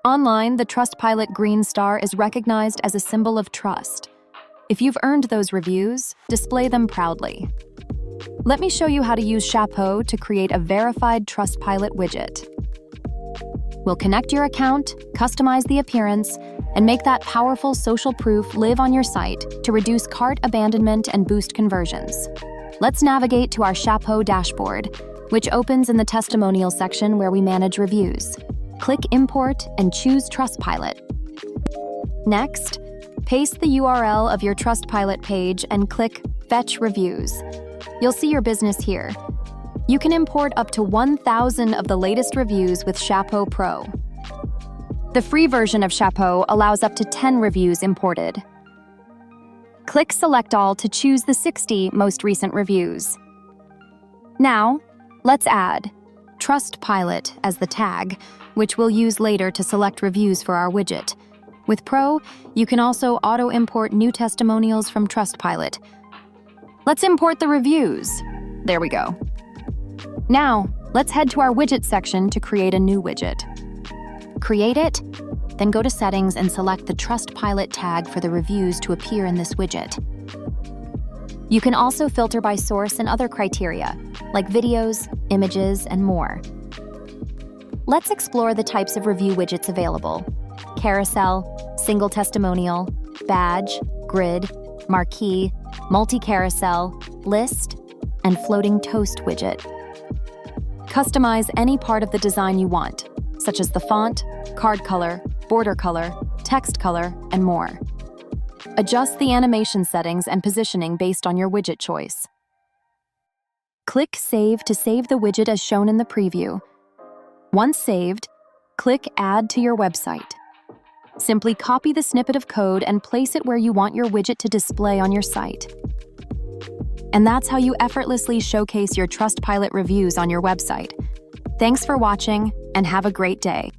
Online, the Trustpilot green star is recognized as a symbol of trust. If you've earned those reviews, display them proudly. Let me show you how to use Shapo to create a verified Trustpilot widget. We'll connect your account, customize the appearance, and make that powerful social proof live on your site to reduce cart abandonment and boost conversions. Let's navigate to our Shapo dashboard, which opens in the testimonial section where we manage reviews. Click Import and choose Trustpilot. Next, paste the URL of your Trustpilot page and click Fetch Reviews. You'll see your business here. You can import up to 1,000 of the latest reviews with Shapo Pro. The free version of Shapo allows up to 10 reviews imported. Click Select All to choose the 60 most recent reviews. Now, let's add Trustpilot as the tag, which we'll use later to select reviews for our widget. With Pro, you can also auto-import new testimonials from Trustpilot. Let's import the reviews. There we go. Now, let's head to our widget section to create a new widget. Create it, then go to Settings and select the Trustpilot tag for the reviews to appear in this widget. You can also filter by source and other criteria, like videos, images, and more. Let's explore the types of review widgets available: carousel, single testimonial, badge, grid, marquee, multi-carousel, list, and floating toast widget. Customize any part of the design you want, such as the font, card color, border color, text color, and more. Adjust the animation settings and positioning based on your widget choice. Click Save to save the widget as shown in the preview. Once saved, click Add to your website. Simply copy the snippet of code and place it where you want your widget to display on your site. And that's how you effortlessly showcase your Trustpilot reviews on your website. Thanks for watching, and have a great day.